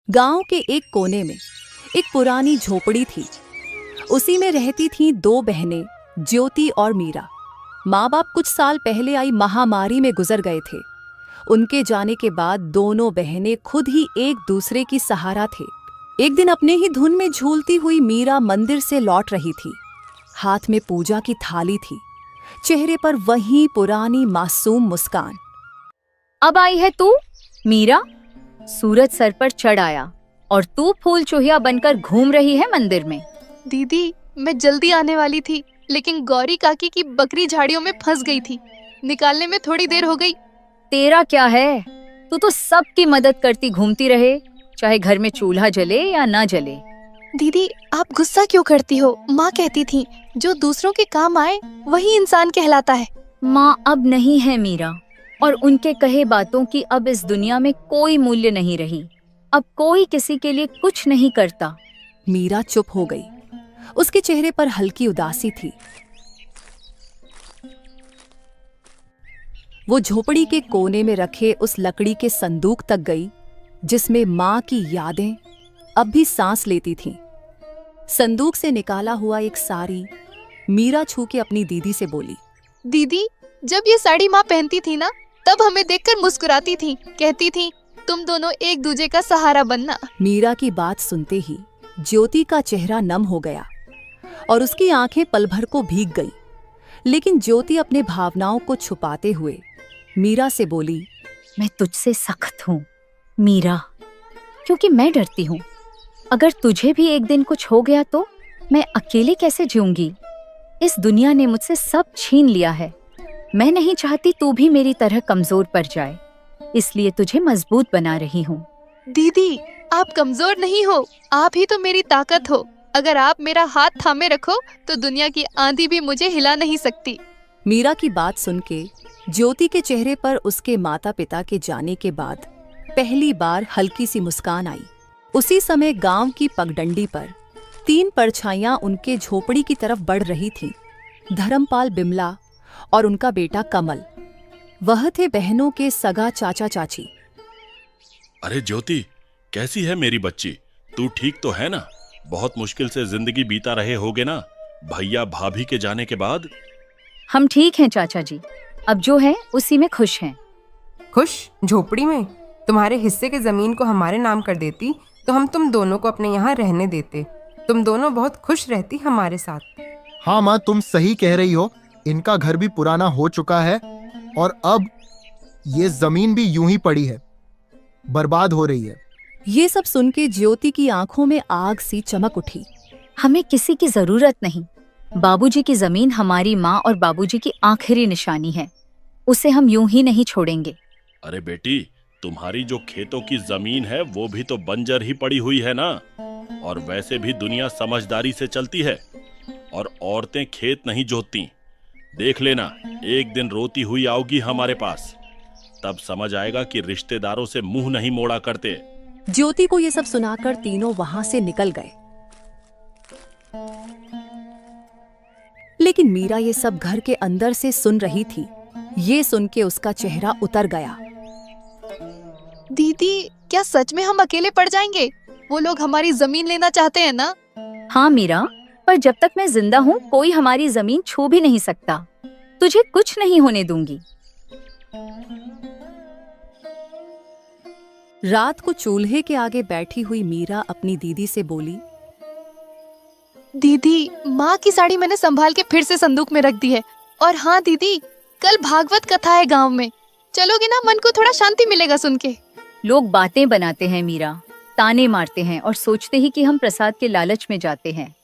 गांव के एक कोने में एक पुरानी झोपड़ी थी। उसी में रहती थीं दो बहनें, ज्योति और मीरा। माँ बाप कुछ साल पहले आई महामारी में गुजर गए थे। उनके जाने के बाद दोनों बहनें खुद ही एक दूसरे की सहारा थे। एक दिन अपने ही धुन में झूलती हुई मीरा मंदिर से लौट रही थी। हाथ में पूजा की थाली थी, चेहरे पर वही पुरानी मासूम मुस्कान। अब आई है तू मीरा? सूरज सर पर चढ़ आया और तू फूल चूहिया बनकर घूम रही है मंदिर में। दीदी, मैं जल्दी आने वाली थी, लेकिन गौरी काकी की बकरी झाड़ियों में फंस गई थी। निकालने में थोड़ी देर हो गई। तेरा क्या है, तू तो सबकी मदद करती घूमती रहे, चाहे घर में चूल्हा जले या ना जले। दीदी, आप गुस्सा क्यों करती हो? माँ कहती थी जो दूसरों के काम आए वही इंसान कहलाता है। माँ अब नहीं है मीरा, और उनके कहे बातों की अब इस दुनिया में कोई मूल्य नहीं रही। अब कोई किसी के लिए कुछ नहीं करता। मीरा चुप हो गई। उसके चेहरे पर हल्की उदासी थी। वो झोपड़ी के कोने में रखे उस लकड़ी के संदूक तक गई जिसमें माँ की यादें अब भी सांस लेती थीं। संदूक से निकाला हुआ एक साड़ी मीरा छू के अपनी दीदी से बोली, दीदी, जब ये साड़ी माँ पहनती थी ना, तब हमें देखकर मुस्कुराती थी, कहती थी तुम दोनों एक दूजे का सहारा बनना। मीरा की बात सुनते ही ज्योति का चेहरा नम हो गया और उसकी आंखें पल भर को भीग गई। लेकिन ज्योति अपने भावनाओं को छुपाते हुए मीरा से बोली, मैं तुझसे सख्त हूँ मीरा, क्योंकि मैं डरती हूँ अगर तुझे भी एक दिन कुछ हो गया तो मैं अकेले कैसे जीऊंगी। इस दुनिया ने मुझसे सब छीन लिया है। मैं नहीं चाहती तू भी मेरी तरह कमजोर पड़ जाए, इसलिए तुझे मजबूत बना रही हूँ। दीदी, आप कमजोर नहीं हो, आप ही तो मेरी ताकत हो। अगर आप मेरा हाथ थामे रखो तो दुनिया की आंधी भी मुझे हिला नहीं सकती। मीरा की बात सुन के ज्योति के चेहरे पर उसके माता पिता के जाने के बाद पहली बार हल्की सी मुस्कान आई। उसी समय गांव की पगडंडी पर तीन परछाइयां उनके झोपड़ी की तरफ बढ़ रही थीं। धर्मपाल, बिमला और उनका बेटा कमल। वह थे बहनों के सगा चाचा चाची। अरे ज्योति, कैसी है मेरी बच्ची? तू ठीक तो है ना? बहुत मुश्किल से जिंदगी बीता रहे होगे ना भैया भाभी के जाने के बाद। हम ठीक हैं चाचा जी, अब जो है उसी में खुश हैं। खुश? झोपड़ी में? तुम्हारे हिस्से के जमीन को हमारे नाम कर देती तो हम तुम दोनों को अपने यहाँ रहने देते। तुम दोनों बहुत खुश रहती हमारे साथ। हाँ माँ, तुम सही कह रही हो। इनका घर भी पुराना हो चुका है और अब ये जमीन भी यूं ही पड़ी है, बर्बाद हो रही है। ये सब सुन के ज्योति की आंखों में आग सी चमक उठी। हमें किसी की जरूरत नहीं। बाबूजी की जमीन हमारी माँ और बाबूजी की आखिरी निशानी है, उसे हम यूं ही नहीं छोड़ेंगे। अरे बेटी, तुम्हारी जो खेतों की जमीन है वो भी तो बंजर ही पड़ी हुई है ना। और वैसे भी दुनिया समझदारी से चलती है और औरतें खेत नहीं जोतती। देख लेना, एक दिन रोती हुई आओगी हमारे पास, तब समझ आएगा कि रिश्तेदारों से मुंह नहीं मोड़ा करते। ज्योति को ये सब सुनाकर तीनों वहां से निकल गए। लेकिन मीरा ये सब घर के अंदर से सुन रही थी। ये सुन के उसका चेहरा उतर गया। दीदी, क्या सच में हम अकेले पड़ जाएंगे? वो लोग हमारी जमीन लेना चाहते हैं ना? हाँ मीरा, पर जब तक मैं जिंदा हूँ कोई हमारी जमीन छू भी नहीं सकता। तुझे कुछ नहीं होने दूंगी। रात को चूल्हे के आगे बैठी हुई मीरा अपनी दीदी से बोली, दीदी, माँ की साड़ी मैंने संभाल के फिर से संदूक में रख दी है। और हाँ दीदी, कल भागवत कथा है गांव में, चलोगे ना? मन को थोड़ा शांति मिलेगा सुन के। लोग बातें बनाते हैं मीरा, ताने मारते हैं और सोचते ही कि हम प्रसाद के लालच में जाते हैं।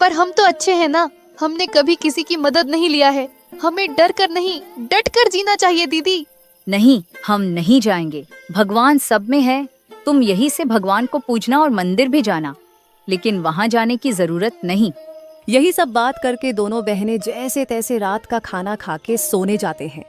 पर हम तो अच्छे हैं ना, हमने कभी किसी की मदद नहीं लिया है। हमें डर कर नहीं, डट कर जीना चाहिए दीदी। नहीं, हम नहीं जाएंगे। भगवान सब में है। तुम यही से भगवान को पूजना और मंदिर भी जाना, लेकिन वहाँ जाने की जरूरत नहीं। यही सब बात करके दोनों बहनें जैसे तैसे रात का खाना खा के सोने जाते हैं।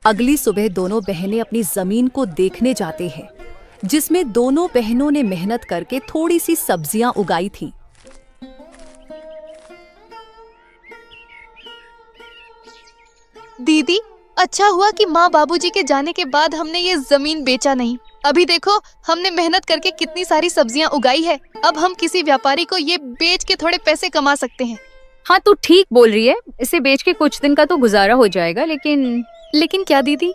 अगली सुबह दोनों बहनें अपनी जमीन को देखने जाते हैं, जिसमें दोनों बहनों ने मेहनत करके थोड़ी सी सब्जियां उगाई थी। दीदी, अच्छा हुआ कि माँ बाबूजी के जाने के बाद हमने ये जमीन बेचा नहीं। अभी देखो, हमने मेहनत करके कितनी सारी सब्जियाँ उगाई है। अब हम किसी व्यापारी को ये बेच के थोड़े पैसे कमा सकते हैं। हाँ, तू ठीक बोल रही है। इसे बेच के कुछ दिन का तो गुजारा हो जाएगा, लेकिन क्या दीदी?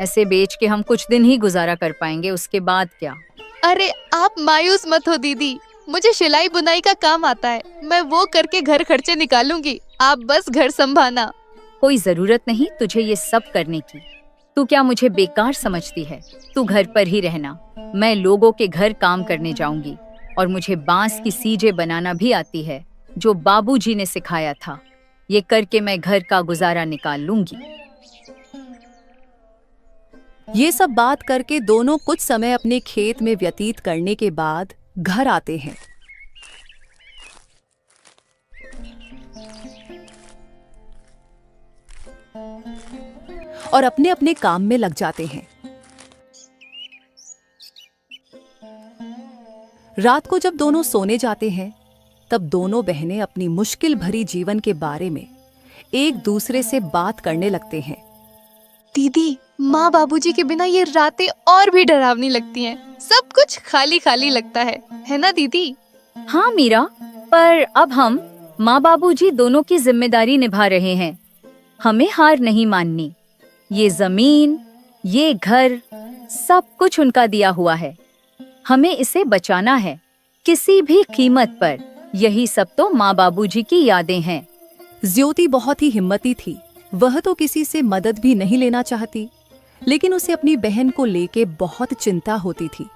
ऐसे बेच के हम कुछ दिन ही गुजारा कर पाएंगे, उसके बाद क्या? अरे आप मायूस मत हो दीदी, मुझे सिलाई बुनाई का काम आता है। मैं वो करके घर खर्चे निकालूंगी, आप बस घर संभालना। कोई जरूरत नहीं तुझे ये सब करने की। तू क्या मुझे बेकार समझती है? तू घर पर ही रहना, मैं लोगों के घर काम करने जाऊंगी। और मुझे बांस की सीजे बनाना भी आती है, जो बाबूजी ने सिखाया था। ये करके मैं घर का गुजारा निकाल लूंगी। ये सब बात करके दोनों कुछ समय अपने खेत में व्यतीत करने के बाद घर आते हैं। और अपने अपने काम में लग जाते हैं। रात को जब दोनों सोने जाते हैं, तब दोनों बहनें अपनी मुश्किल भरी जीवन के बारे में एक दूसरे से बात करने लगते हैं। दीदी, माँ बाबूजी के बिना ये रातें और भी डरावनी लगती हैं। सब कुछ खाली खाली लगता है ना दीदी? हाँ मीरा, पर अब हम माँ बाबूजी दोनों की जिम्मेदारी निभा रहे हैं। हमें हार नहीं माननी। ये जमीन, ये घर, सब कुछ उनका दिया हुआ है। हमें इसे बचाना है किसी भी कीमत पर। यही सब तो माँ बाबूजी की यादें हैं। ज्योति बहुत ही हिम्मती थी। वह तो किसी से मदद भी नहीं लेना चाहती, लेकिन उसे अपनी बहन को लेके बहुत चिंता होती थी।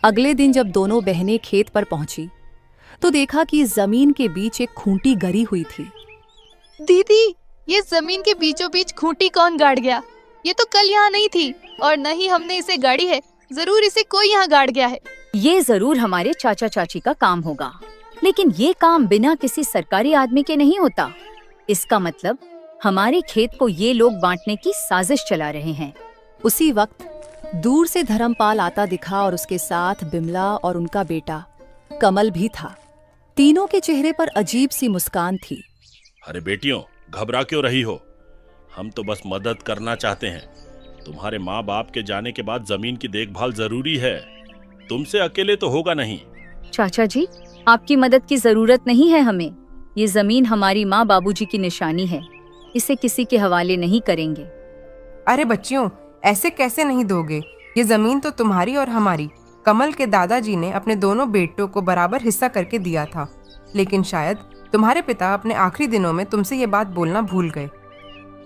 अगले दिन जब दोनों बहनें खेत पर पहुंची, तो देखा कि जमीन के बीच एक खूंटी गड़ी हुई थी। दीदी, ये जमीन के बीचों बीच खूंटी कौन गाड़ गया? ये तो कल यहाँ नहीं थी, और न ही हमने इसे गाड़ी है। जरूर इसे कोई यहाँ गाड़ गया है। ये जरूर हमारे चाचा चाची का काम होगा, लेकिन ये काम बिना किसी सरकारी आदमी के नहीं होता। इसका मतलब हमारे खेत को ये लोग बांटने की साजिश चला रहे हैं। उसी वक्त दूर से धर्मपाल आता दिखा और उसके साथ बिमला और उनका बेटा कमल भी था। तीनों के चेहरे पर अजीब सी मुस्कान थी। अरे बेटियों, घबरा क्यों रही हो? हम तो बस मदद करना चाहते हैं। तुम्हारे माँ बाप के जाने के बाद जमीन की देखभाल जरूरी है। तुमसे अकेले तो होगा नहीं। चाचा जी, आपकी मदद की जरूरत नहीं है हमें। ये जमीन हमारी माँ बाबूजी की निशानी है। इसे किसी के हवाले नहीं करेंगे। अरे बच्चियों, ऐसे कैसे नहीं दोगे? ये जमीन तो तुम्हारी और हमारी। कमल के दादाजी ने अपने दोनों बेटों को बराबर हिस्सा करके दिया था, लेकिन शायद तुम्हारे पिता अपने आखिरी दिनों में तुमसे ये बात बोलना भूल गए।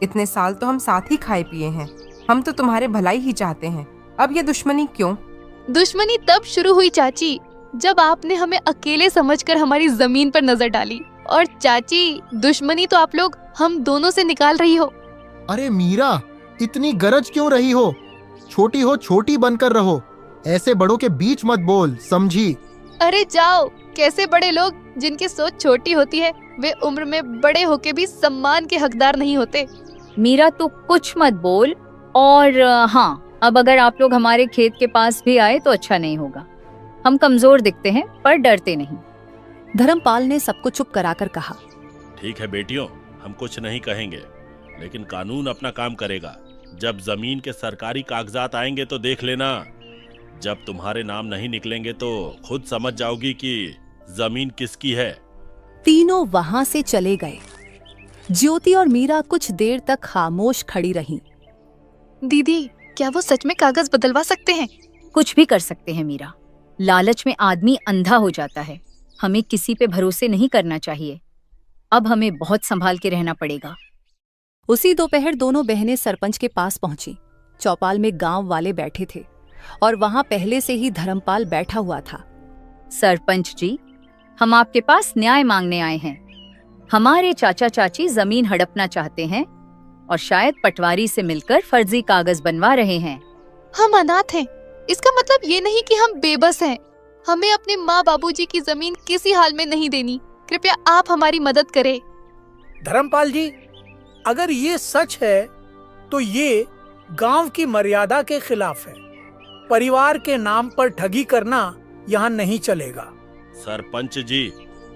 इतने साल तो हम साथ ही खाए पिए हैं। हम तो तुम्हारे भलाई ही चाहते हैं। अब ये दुश्मनी क्यों? दुश्मनी तब शुरू हुई चाची, जब आपने हमें अकेले समझकर हमारी जमीन पर नजर डाली। और चाची, दुश्मनी तो आप लोग हम दोनों से निकाल रही हो। अरे मीरा, इतनी गरज क्यों रही हो? छोटी हो छोटी बनकर रहो। ऐसे बड़ों के बीच मत बोल, समझी? अरे जाओ, कैसे बड़े लोग जिनकी सोच छोटी होती है, वे उम्र में बड़े होके भी सम्मान के हकदार नहीं होते। मीरा, तू कुछ मत बोल। और हाँ, अब अगर आप लोग हमारे खेत के पास भी आए तो अच्छा नहीं होगा। हम कमजोर दिखते हैं पर डरते नहीं। धर्मपाल ने सबको चुप कराकर कहा। ठीक है बेटियों, हम कुछ नहीं कहेंगे, लेकिन कानून अपना काम करेगा। जब जमीन के सरकारी कागजात आएंगे तो देख लेना। जब तुम्हारे नाम नहीं निकलेंगे तो खुद समझ जाओगी कि जमीन किसकी है। तीनों वहां से चले गए। ज्योति और मीरा कुछ देर तक खामोश खड़ी रहीं। दीदी, क्या वो सच में कागज बदलवा सकते हैं? कुछ भी कर सकते हैं मीरा। लालच में आदमी अंधा हो जाता है। हमें किसी पे भरोसे नहीं करना चाहिए। अब हमें बहुत संभाल के रहना पड़ेगा। उसी दोपहर दोनों बहनें सरपंच के पास पहुंची। चौपाल में गांव वाले बैठे थे और वहां पहले से ही धर्मपाल बैठा हुआ था। सरपंच जी, हम आपके पास न्याय मांगने आए हैं। हमारे चाचा चाची जमीन हड़पना चाहते हैं और शायद पटवारी से मिलकर फर्जी कागज बनवा रहे हैं। हम अनाथ हैं, इसका मतलब ये नहीं कि हम बेबस हैं। हमें अपने माँ बाबूजी की जमीन किसी हाल में नहीं देनी। कृपया आप हमारी मदद करें। धर्मपाल जी, अगर ये सच है तो ये गांव की मर्यादा के खिलाफ है। परिवार के नाम पर ठगी करना यहाँ नहीं चलेगा। सरपंच जी,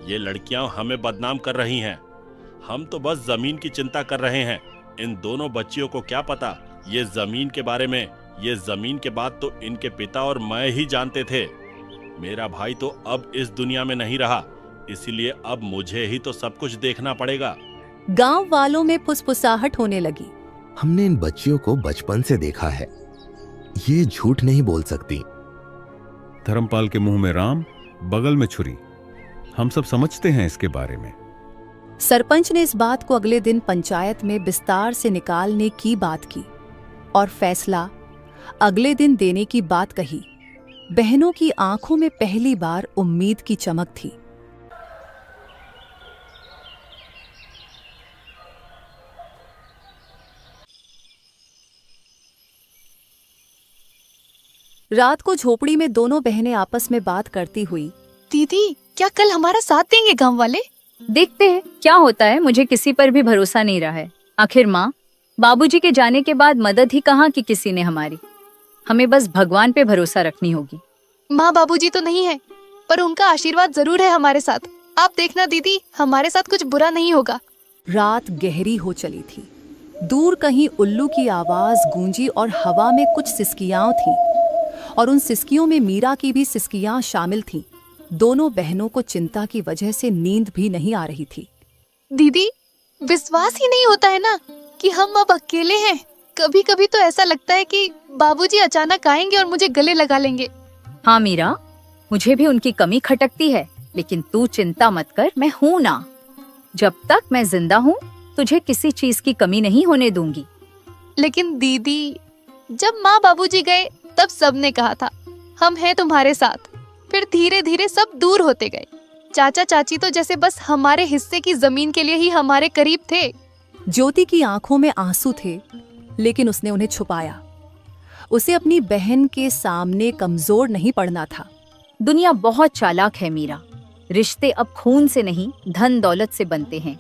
ये लड़कियां हमें बदनाम कर रही हैं। हम तो बस जमीन की चिंता कर रहे हैं। इन दोनों बच्चियों को क्या पता ये जमीन के बारे में। ये जमीन के बाद तो इनके पिता और मैं ही जानते थे। मेरा भाई तो अब इस दुनिया में नहीं रहा, इसीलिए अब मुझे ही तो सब कुछ देखना पड़ेगा। गांव वालों में फुसफुसाहट होने लगी। हमने इन बच्चियों को बचपन से देखा है, ये झूठ नहीं बोल सकती। धर्मपाल के मुंह में राम, बगल में छुरी। हम सब समझते हैं इसके बारे में। सरपंच ने इस बात को अगले दिन पंचायत में विस्तार से निकालने की बात की और फैसला अगले दिन देने की बात कही। बहनों की आंखों में पहली बार उम्मीद की चमक थी। रात को झोपड़ी में दोनों बहनें आपस में बात करती हुई, दीदी क्या कल हमारा साथ देंगे गांव वाले? देखते हैं क्या होता है। मुझे किसी पर भी भरोसा नहीं रहा है। आखिर माँ बाबूजी के जाने के बाद मदद ही कहाँ की किसी ने हमारी। हमें बस भगवान पे भरोसा रखनी होगी। माँ बाबूजी तो नहीं है, पर उनका आशीर्वाद जरूर है हमारे साथ। आप देखना दीदी, हमारे साथ कुछ बुरा नहीं होगा। रात गहरी हो चली थी। दूर कहीं उल्लू की आवाज गूंजी और हवा में कुछ सिसकियां थीं और उन सिसकियों में मीरा की भी सिसकियां शामिल थीं। दोनों बहनों को चिंता की वजह से नींद भी नहीं आ रही थी। दीदी विश्वास ही नहीं होता है ना कि हम अब अकेले हैं। कभी कभी तो ऐसा लगता है कि बाबूजी अचानक आएंगे और मुझे गले लगा लेंगे। हाँ मीरा, मुझे भी उनकी कमी खटकती है, लेकिन तू चिंता मत कर, मैं हूँ ना। जब तक मैं जिंदा हूँ तुझे किसी चीज की कमी नहीं होने दूंगी। लेकिन दीदी जब माँ बाबूजी गए तब सबने कहा था हम हैं तुम्हारे साथ। फिर धीरे धीरे सब दूर होते गए। चाचा चाची तो जैसे बस हमारे हिस्से की जमीन के लिए ही हमारे करीब थे। ज्योति की आंखों में आंसू थे, लेकिन उसने उन्हें छुपाया। उसे अपनी बहन के सामने कमजोर नहीं पड़ना था। दुनिया बहुत चालाक है मीरा। रिश्ते अब खून से नहीं धन दौलत से बनते हैं।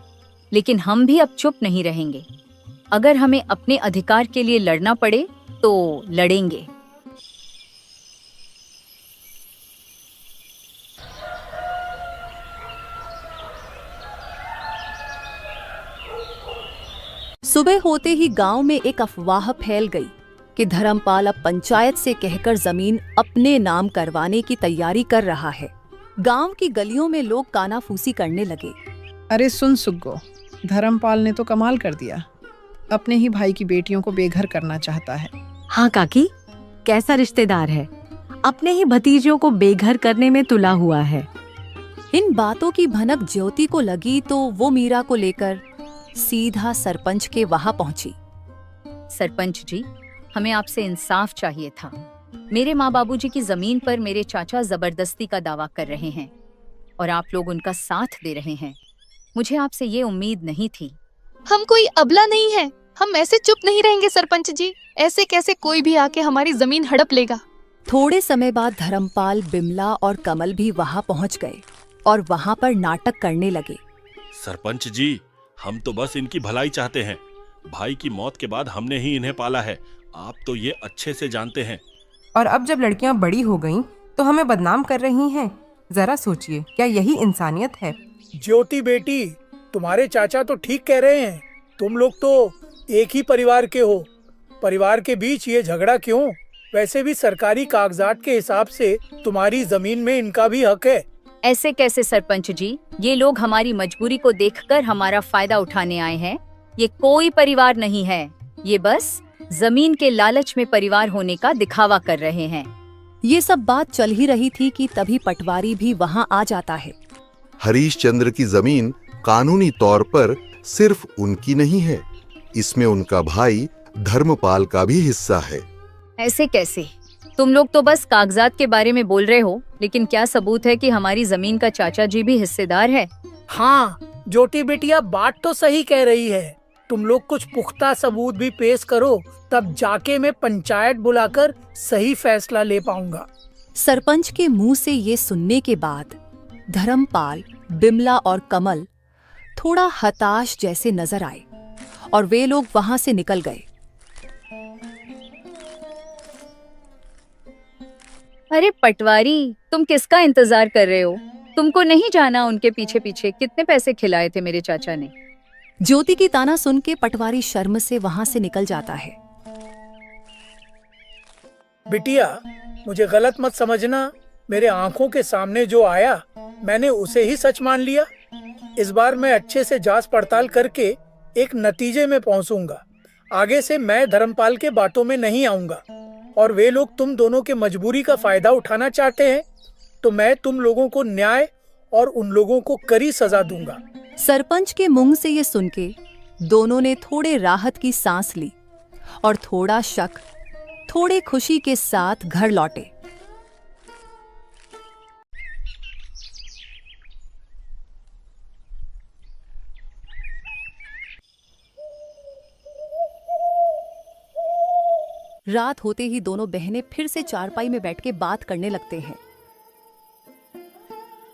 लेकिन हम भी अब चुप नहीं रहेंगे। अगर हमें अपने अधिकार के लिए लड़ना पड़े तो लड़ेंगे। सुबह होते ही गांव में एक अफवाह फैल गई कि धर्मपाल अब पंचायत से कहकर जमीन अपने नाम करवाने की तैयारी कर रहा है। गांव की गलियों में लोग कानाफूसी करने लगे। अरे सुन सुग्गो, धर्मपाल ने तो कमाल कर दिया। अपने ही भाई की बेटियों को बेघर करना चाहता है। हाँ काकी, कैसा रिश्तेदार है, अपने ही भतीजों को बेघर करने में तुला हुआ है। इन बातों की भनक ज्योति को लगी तो वो मीरा को लेकर सीधा सरपंच के वहां पहुंची। सरपंच जी, हमें आपसे इंसाफ चाहिए था। मेरे माँ बाबूजी की जमीन पर मेरे चाचा जबरदस्ती का दावा कर रहे हैं और आप लोग उनका साथ दे रहे हैं। मुझे आपसे ये उम्मीद नहीं थी। हम कोई अबला नहीं है, हम ऐसे चुप नहीं रहेंगे सरपंच जी। ऐसे कैसे कोई भी आके हमारी जमीन हड़प लेगा। थोड़े समय बाद धर्मपाल, बिमला और कमल भी वहां पहुंच गए और वहां पर नाटक करने लगे। सरपंच जी, हम तो बस इनकी भलाई चाहते हैं। भाई की मौत के बाद हमने ही इन्हें पाला है, आप तो ये अच्छे से जानते हैं। और अब जब लड़कियां बड़ी हो गईं तो हमें बदनाम कर रही हैं। जरा सोचिए, क्या यही इंसानियत है? ज्योति बेटी, तुम्हारे चाचा तो ठीक कह रहे हैं। तुम लोग तो एक ही परिवार के हो। परिवार के बीच ये झगड़ा क्यों? वैसे भी सरकारी कागजात के हिसाब से तुम्हारी जमीन में इनका भी हक है। ऐसे कैसे सरपंच जी? ये लोग हमारी मजबूरी को देखकर हमारा फायदा उठाने आए हैं। ये कोई परिवार नहीं है, ये बस जमीन के लालच में परिवार होने का दिखावा कर रहे हैं। ये सब बात चल ही रही थी कि तभी पटवारी भी वहां आ जाता है। हरीश चंद्र की जमीन कानूनी तौर पर सिर्फ उनकी नहीं है, इसमें उनका भाई धर्मपाल का भी हिस्सा है। ऐसे कैसे? तुम लोग तो बस कागजात के बारे में बोल रहे हो, लेकिन क्या सबूत है कि हमारी जमीन का चाचा जी भी हिस्सेदार है? हाँ ज्योति बेटिया, बात तो सही कह रही है। तुम लोग कुछ पुख्ता सबूत भी पेश करो, तब जाके मैं पंचायत बुलाकर सही फैसला ले पाऊंगा। सरपंच के मुंह से ये सुनने के बाद धर्मपाल, बिमला और कमल थोड़ा हताश जैसे नजर आए और वे लोग वहां से निकल गए। अरे पटवारी, तुम किसका इंतजार कर रहे हो? तुमको नहीं जाना उनके पीछे पीछे कितने पैसे खिलाए थे मेरे चाचा ने? ज्योति की ताना सुन के पटवारी शर्म से वहां से निकल जाता है। बिटिया, मुझे गलत मत समझना। मेरे आंखों के सामने जो आया मैंने उसे ही सच मान लिया। इस बार मैं अच्छे से जांच पड़ताल करके एक नतीजे में पहुंचूंगा। आगे से मैं धर्मपाल के बातों में नहीं आऊंगा, और वे लोग तुम दोनों के मजबूरी का फायदा उठाना चाहते हैं तो मैं तुम लोगों को न्याय और उन लोगों को कड़ी सजा दूंगा। सरपंच के मुंह से ये सुन के दोनों ने थोड़े राहत की सांस ली और थोड़ा शक, थोड़े खुशी के साथ घर लौटे। रात होते ही दोनों बहनें फिर से चारपाई में बैठ के बात करने लगते हैं।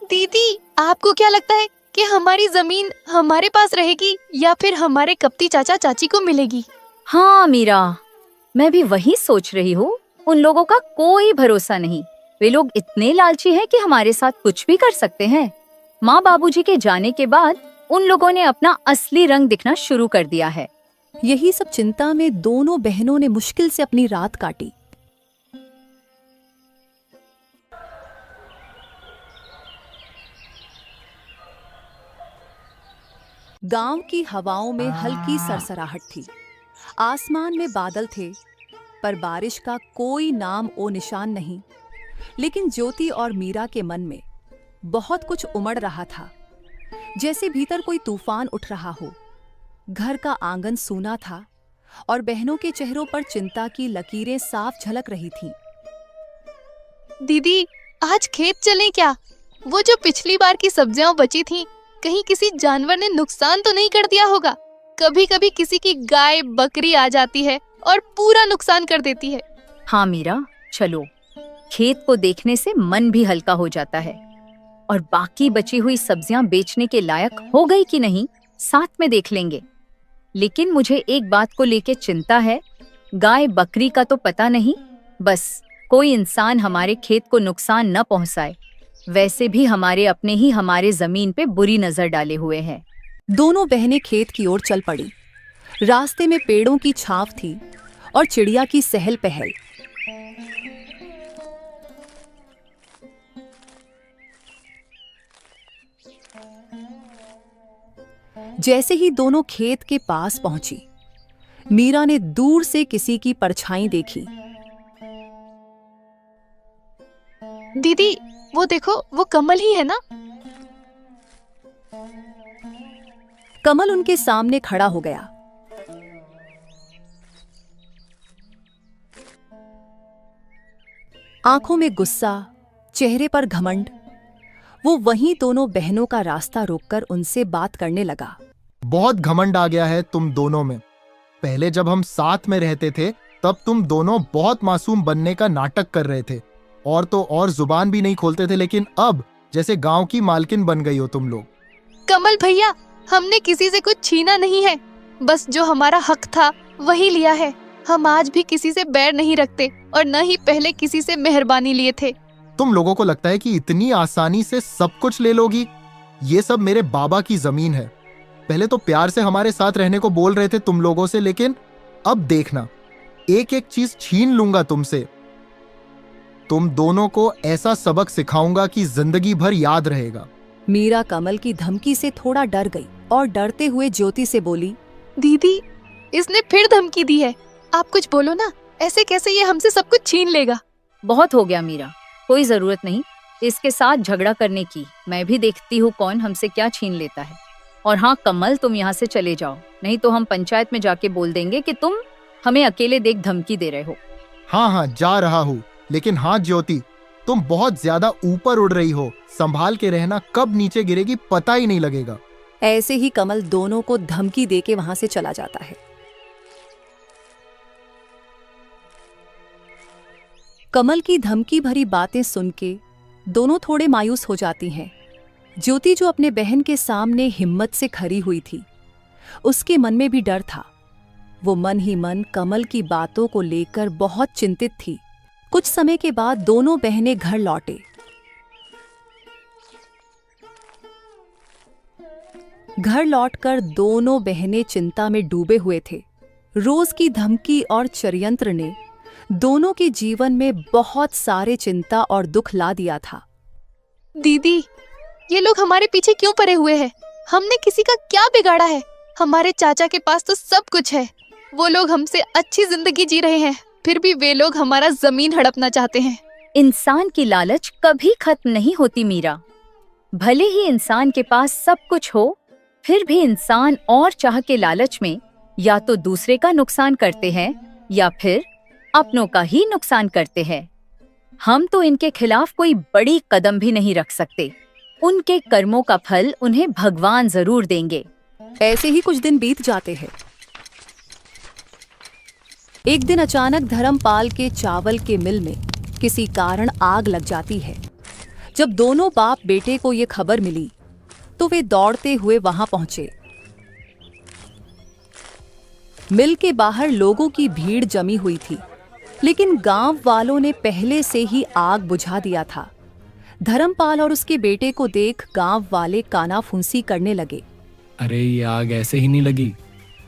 दीदी, आपको क्या लगता है कि हमारी जमीन हमारे पास रहेगी या फिर हमारे कपटी चाचा चाची को मिलेगी? हाँ मीरा, मैं भी वही सोच रही हूँ। उन लोगों का कोई भरोसा नहीं। वे लोग इतने लालची हैं कि हमारे साथ कुछ भी कर सकते हैं। माँ बाबूजी के जाने के बाद उन लोगों ने अपना असली रंग दिखना शुरू कर दिया है। यही सब चिंता में दोनों बहनों ने मुश्किल से अपनी रात काटी। गांव की हवाओं में हल्की सरसराहट थी। आसमान में बादल थे, पर बारिश का कोई नाम ओ निशान नहीं। लेकिन ज्योति और मीरा के मन में बहुत कुछ उमड़ रहा था, जैसे भीतर कोई तूफान उठ रहा हो। घर का आंगन सूना था और बहनों के चेहरों पर चिंता की लकीरें साफ झलक रही थीं। दीदी, आज खेत चलें क्या? वो जो पिछली बार की सब्जियां बची थीं, कहीं किसी जानवर ने नुकसान तो नहीं कर दिया होगा? कभी कभी किसी की गाय बकरी आ जाती है और पूरा नुकसान कर देती है। हाँ मीरा, चलो। खेत को देखने से मन भी हल्का हो जाता है। और बाकी बची हुई सब्जियां बेचने के लायक हो गई कि नहीं, साथ में देख लेंगे। लेकिन मुझे एक बात को लेके चिंता है। गाय बकरी का तो पता नहीं, बस कोई इंसान हमारे खेत को नुकसान न पहुंचाए। वैसे भी हमारे अपने ही हमारे जमीन पे बुरी नजर डाले हुए हैं। दोनों बहनें खेत की ओर चल पड़ी। रास्ते में पेड़ों की छाव थी और चिड़िया की सहल पहल। जैसे ही दोनों खेत के पास पहुंची, मीरा ने दूर से किसी की परछाई देखी। दीदी, वो देखो, वो कमल ही है ना? कमल उनके सामने खड़ा हो गया। आंखों में गुस्सा, चेहरे पर घमंड। वो वहीं दोनों बहनों का रास्ता रोककर उनसे बात करने लगा। बहुत घमंड आ गया है तुम दोनों में। पहले जब हम साथ में रहते थे तब तुम दोनों बहुत मासूम बनने का नाटक कर रहे थे, और तो और जुबान भी नहीं खोलते थे। लेकिन अब जैसे गांव की मालकिन बन गई हो तुम लोग। कमल भैया, हमने किसी से कुछ छीना नहीं है, बस जो हमारा हक था वही लिया है। हम आज भी किसी से बैर नहीं रखते और न ही पहले किसी से मेहरबानी लिए थे। तुम लोगों को लगता है कि इतनी आसानी से सब कुछ ले लोगी? ये सब मेरे बाबा की जमीन है। पहले तो प्यार से हमारे साथ रहने को बोल रहे थे तुम लोगों से, लेकिन अब देखना, एक एक चीज छीन लूंगा तुमसे। तुम दोनों को ऐसा सबक सिखाऊंगा कि जिंदगी भर याद रहेगा। मीरा कमल की धमकी से थोड़ा डर गई और डरते हुए ज्योति से बोली, दीदी, इसने फिर धमकी दी है। आप कुछ बोलो ना, ऐसे कैसे ये हमसे सब कुछ छीन लेगा? बहुत हो गया मीरा, कोई जरूरत नहीं इसके साथ झगड़ा करने की। मैं भी देखती हूँ कौन हमसे क्या छीन लेता है। और हाँ कमल, तुम यहाँ से चले जाओ, नहीं तो हम पंचायत में जाके बोल देंगे कि तुम हमें अकेले देख धमकी दे रहे हो। हाँ हाँ, जा रहा हूँ। लेकिन हाँ ज्योति, तुम बहुत ज्यादा ऊपर उड़ रही हो। संभाल के रहना, कब नीचे गिरेगी पता ही नहीं लगेगा। ऐसे ही कमल दोनों को धमकी देके वहां से चला जाता है। कमल की धमकी भरी बातें सुन के दोनों थोड़े मायूस हो जाती हैं। ज्योति जो अपने बहन के सामने हिम्मत से खड़ी हुई थी, उसके मन में भी डर था। वो मन ही मन कमल की बातों को लेकर बहुत चिंतित थी। कुछ समय के बाद दोनों बहनें घर लौटे। घर लौटकर दोनों बहनें चिंता में डूबे हुए थे। रोज की धमकी और षड्यंत्र ने दोनों के जीवन में बहुत सारे चिंता और दुख ला दिया था। दीदी, ये लोग हमारे पीछे क्यों पड़े हुए हैं? हमने किसी का क्या बिगाड़ा है? हमारे चाचा के पास तो सब कुछ है। वो लोग हमसे अच्छी जिंदगी जी रहे हैं, फिर भी वे लोग हमारा जमीन हड़पना चाहते हैं। इंसान की लालच कभी खत्म नहीं होती मीरा। भले ही इंसान के पास सब कुछ हो, फिर भी इंसान और चाह के लालच में या तो दूसरे का नुकसान करते हैं या फिर अपनों का ही नुकसान करते हैं। हम तो इनके खिलाफ कोई बड़ी कदम भी नहीं रख सकते। उनके कर्मों का फल उन्हें भगवान जरूर देंगे। ऐसे ही कुछ दिन बीत जाते हैं। एक दिन अचानक धर्मपाल के चावल के मिल में किसी कारण आग लग जाती है। जब दोनों बाप बेटे को ये खबर मिली तो वे दौड़ते हुए वहां पहुंचे। मिल के बाहर लोगों की भीड़ जमी हुई थी, लेकिन गांव वालों ने पहले से ही आग बुझा दिया था। धर्मपाल और उसके बेटे को देख गांव वाले कानाफूसी करने लगे। अरे ये आग ऐसे ही नहीं लगी,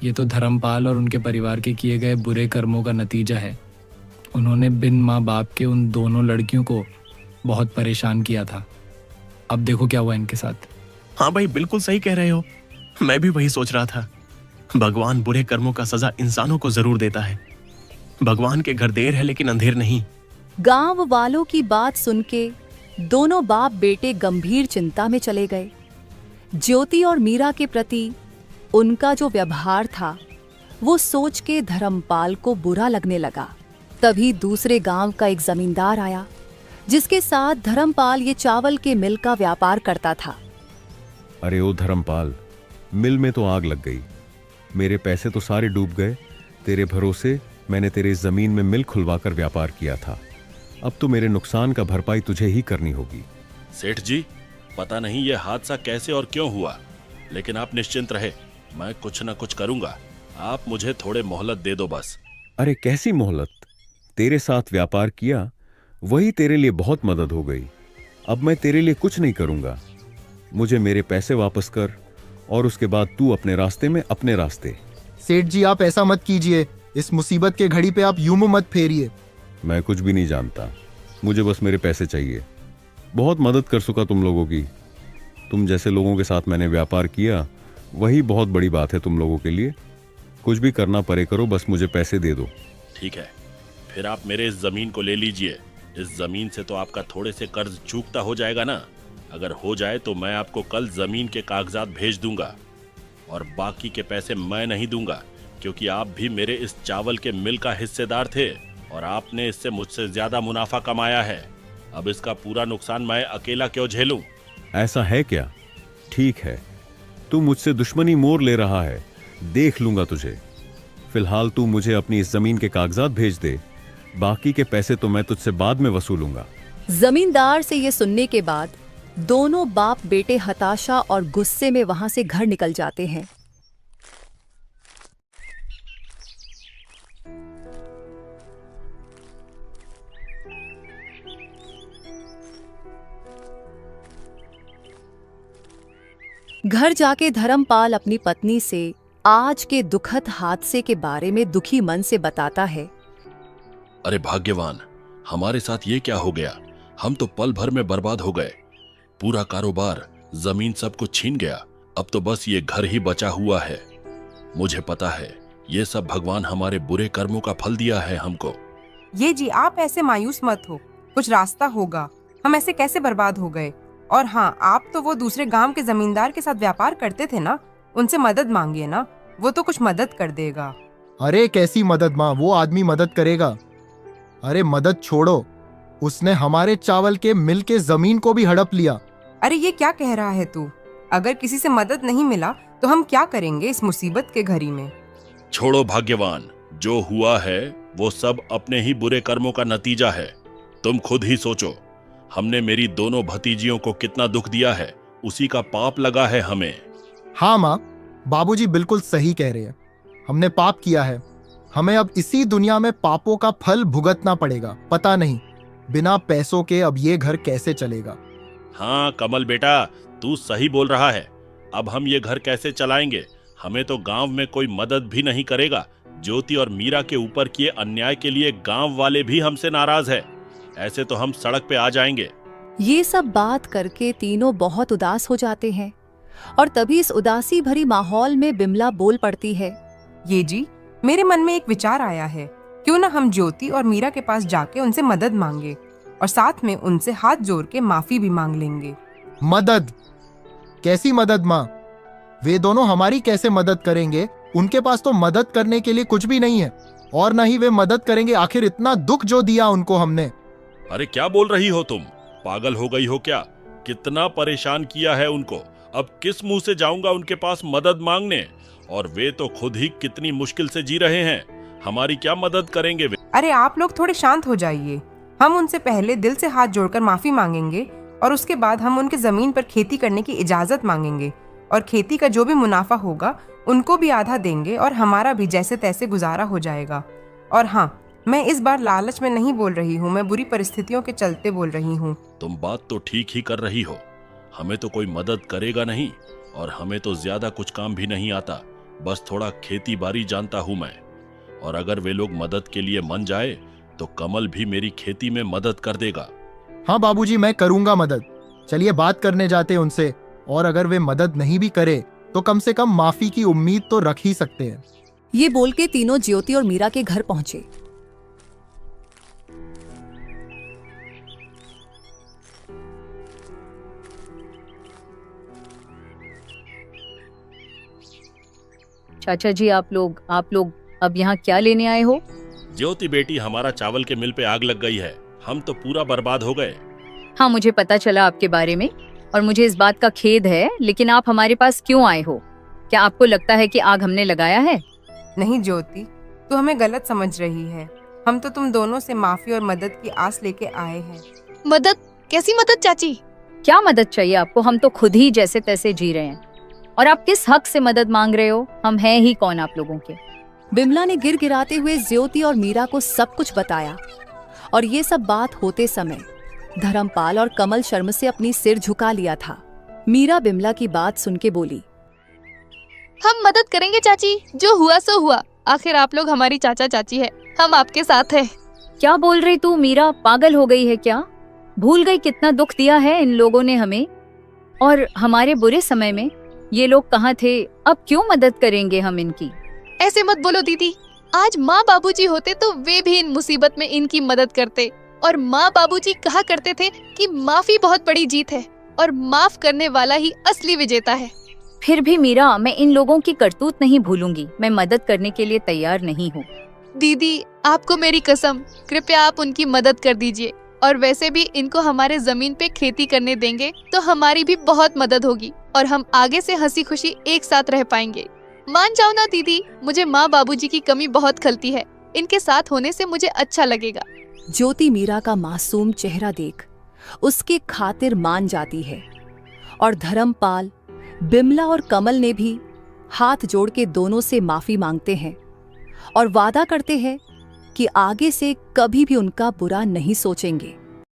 ये तो धर्मपाल और उनके परिवार के किए गए बुरे कर्मों का नतीजा है। उन्होंने बिन माँ बाप के उन दोनों लड़कियों को बहुत परेशान किया था। अब देखो क्या हुआ इनके साथ। हाँ भाई, बिल्कुल सही कह रहे हो। मैं भी वही सोच रहा था। भगवान बुरे कर्मों का सजा इंसानों को जरूर देता है। भगवान के घर देर है लेकिन अंधेर नहीं। गांव वालों की बात सुन के दोनों बाप बेटे गंभीर चिंता में चले गए। ज्योति और मीरा के प्रति उनका जो व्यवहार था वो सोच के धर्मपाल को बुरा लगने लगा। तभी दूसरे गांव का एक जमींदार आया, जिसके साथ धर्मपाल ये चावल के मिल का व्यापार करता था। अरे ओ धर्मपाल, मिल में तो आग लग गई। मेरे पैसे तो सारे डूब गए। तेरे भरोसे मैंने तेरे जमीन में मिल खुलवाकर व्यापार किया था। अब तो मेरे नुकसान का भरपाई तुझे ही करनी होगी। सेठ जी, पता नहीं ये हादसा कैसे और क्यों हुआ, लेकिन आप निश्चिंत रहे, मैं कुछ न कुछ करूंगा। आप मुझे थोड़े मोहलत दे दो बस। अरे कैसी मोहलत? तेरे साथ व्यापार किया, वही तेरे लिए बहुत मदद हो गई। अब मैं तेरे लिए कुछ नहीं करूंगा। मुझे मेरे पैसे वापस कर और उसके बाद तू अपने रास्ते में अपने रास्ते। सेठ जी, आप ऐसा मत कीजिए। इस मुसीबत के घड़ी पे आप यूं मुंह मत फेरिए। मैं कुछ भी नहीं जानता, मुझे बस मेरे पैसे चाहिए। बहुत मदद कर चुका तुम लोगों की। तुम जैसे लोगों के साथ मैंने व्यापार किया, वही बहुत बड़ी बात है तुम लोगों के लिए। कुछ भी करना पड़े करो, बस मुझे पैसे दे दो। ठीक है, फिर आप मेरे इस जमीन को ले लीजिए। इस जमीन से तो आपका थोड़े से कर्ज चूकता हो जाएगा ना। अगर हो जाए तो मैं आपको कल जमीन के कागजात भेज दूंगा, और बाकी के पैसे मैं नहीं दूंगा, क्योंकि आप भी मेरे इस चावल के मिल का हिस्सेदार थे और आपने इससे मुझसे ज्यादा मुनाफा कमाया है। अब इसका पूरा नुकसान मैं अकेला क्यों झेलूं? ऐसा है क्या? ठीक है, तू मुझसे दुश्मनी मोड़ ले रहा है, देख लूंगा तुझे। फिलहाल तू मुझे अपनी इस जमीन के कागजात भेज दे, बाकी के पैसे तो मैं तुझसे बाद में वसूलूंगा। जमींदार से ये सुनने के बाद दोनों बाप बेटे हताशा और गुस्से में वहां से घर निकल जाते हैं। घर जाके धर्मपाल अपनी पत्नी से आज के दुखद हादसे के बारे में दुखी मन से बताता है। अरे भाग्यवान, हमारे साथ ये क्या हो गया? हम तो पल भर में बर्बाद हो गए। पूरा कारोबार, जमीन सब कुछ छीन गया। अब तो बस ये घर ही बचा हुआ है। मुझे पता है ये सब भगवान हमारे बुरे कर्मों का फल दिया है हमको। ये जी, आप ऐसे मायूस मत हो, कुछ रास्ता होगा। हम ऐसे कैसे बर्बाद हो गए? और हाँ, आप तो वो दूसरे गांव के जमींदार के साथ व्यापार करते थे ना, उनसे मदद मांगिए ना, वो तो कुछ मदद कर देगा। अरे कैसी मदद माँ, वो आदमी मदद करेगा। अरे मदद छोड़ो, उसने हमारे चावल के मिल के जमीन को भी हड़प लिया। अरे ये क्या कह रहा है तू? अगर किसी से मदद नहीं मिला तो हम क्या करेंगे इस मुसीबत के घड़ी में? छोड़ो भाग्यवान, जो हुआ है वो सब अपने ही बुरे कर्मों का नतीजा है। तुम खुद ही सोचो, हमने मेरी दोनों भतीजियों को कितना दुख दिया है, उसी का पाप लगा है हमें। हाँ माँ, बाबूजी बिल्कुल सही कह रहे हैं। हमने पाप किया है, हमें अब इसी दुनिया में पापों का फल भुगतना पड़ेगा। पता नहीं बिना पैसों के अब ये घर कैसे चलेगा। हाँ कमल बेटा, तू सही बोल रहा है। अब हम ये घर कैसे चलाएंगे? हमें तो गांव में कोई मदद भी नहीं करेगा। ज्योति और मीरा के ऊपर किए अन्याय के लिए गांव वाले भी हमसे नाराज है। ऐसे तो हम सड़क पे आ जाएंगे। ये सब बात करके तीनों बहुत उदास हो जाते हैं और तभी इस उदासी भरी माहौल में बिमला बोल पड़ती है। ये जी, मेरे मन में एक विचार आया है। क्यों ना हम ज्योति और मीरा के पास जाके उनसे मदद मांगे और साथ में उनसे हाथ जोड़ के माफी भी मांग लेंगे। मदद? कैसी मदद माँ? वे दोनों हमारी कैसे मदद करेंगे? उनके पास तो मदद करने के लिए कुछ भी नहीं है और न ही वे मदद करेंगे। आखिर इतना दुख जो दिया उनको हमने। अरे क्या बोल रही हो तुम? पागल हो गई हो क्या? कितना परेशान किया है उनको। अब किस मुंह से जाऊंगा उनके पास मदद मांगने? और वे तो खुद ही कितनी मुश्किल से जी रहे हैं। हमारी क्या मदद करेंगे वे? अरे आप लोग थोड़े शांत हो जाइए। हम उनसे पहले दिल से हाथ जोड़कर माफी मांगेंगे और उसके बाद हम उनके जमीन पर खेती करने की इजाजत मांगेंगे और खेती का जो भी मुनाफा होगा उनको भी आधा देंगे और हमारा भी जैसे तैसे गुजारा हो जाएगा। और हाँ, मैं इस बार लालच में नहीं बोल रही हूँ, मैं बुरी परिस्थितियों के चलते बोल रही हूँ। तुम बात तो ठीक ही कर रही हो। हमें तो कोई मदद करेगा नहीं और हमें तो ज्यादा कुछ काम भी नहीं आता। बस थोड़ा खेती बाड़ी जानता हूँ मैं। और अगर वे लोग मदद के लिए मन जाए तो कमल भी मेरी खेती में मदद कर देगा। हाँ बाबूजी, मैं करूंगा मदद। चलिए बात करने जाते हैं उनसे, और अगर वे मदद नहीं भी करे तो कम से कम माफी की उम्मीद तो रख ही सकते हैं। ये बोल के तीनों ज्योति और मीरा के घर पहुंचे। चाचा जी, आप लोग अब यहाँ क्या लेने आए हो? ज्योति बेटी, हमारा चावल के मिल पे आग लग गई है। हम तो पूरा बर्बाद हो गए। हाँ, मुझे पता चला आपके बारे में और मुझे इस बात का खेद है, लेकिन आप हमारे पास क्यों आए हो? क्या आपको लगता है कि आग हमने लगाया है? नहीं ज्योति, तू हमें गलत समझ रही है। हम तो तुम दोनों से माफी और मदद की आस लेके आए हैं। मदद? कैसी मदद चाची? क्या मदद चाहिए आपको? हम तो खुद ही जैसे तैसे जी रहे हैं और आप किस हक से मदद मांग रहे हो? हम हैं ही कौन आप लोगों के? बिमला ने गिड़गिड़ाते हुए ज्योति और मीरा को सब कुछ बताया और ये सब बात होते समय धर्मपाल और कमल शर्म से अपनी सिर झुका लिया था। मीरा बिमला की बात सुन के बोली, हम मदद करेंगे चाची, जो हुआ सो हुआ। आखिर आप लोग हमारी चाचा चाची है, हम आपके साथ हैं। क्या बोल रही तू मीरा? पागल हो गई है क्या? भूल गई कितना दुख दिया है इन लोगों ने हमें? और हमारे बुरे समय में ये लोग कहाँ थे? अब क्यों मदद करेंगे हम इनकी? ऐसे मत बोलो दीदी। आज माँ बाबूजी होते तो वे भी इन मुसीबत में इनकी मदद करते। और माँ बाबूजी कहा करते थे कि माफी बहुत बड़ी जीत है और माफ करने वाला ही असली विजेता है। फिर भी मीरा, मैं इन लोगों की करतूत नहीं भूलूंगी। मैं मदद करने के लिए तैयार नहीं हूँ। दीदी, आपको मेरी कसम, कृपया आप उनकी मदद कर दीजिए। और वैसे भी इनको हमारे जमीन पे खेती करने देंगे तो हमारी भी बहुत मदद होगी और हम आगे से हंसी खुशी एक साथ रह पाएंगे। मान जाओ ना दीदी, मुझे माँ बाबूजी की कमी बहुत खलती है। इनके साथ होने से मुझे अच्छा लगेगा। ज्योति मीरा का मासूम चेहरा देख उसके खातिर मान जाती है और धर्मपाल, बिमला और कमल ने भी हाथ जोड़ के दोनों से माफी मांगते हैं और वादा करते हैं कि आगे से कभी भी उनका बुरा नहीं सोचेंगे।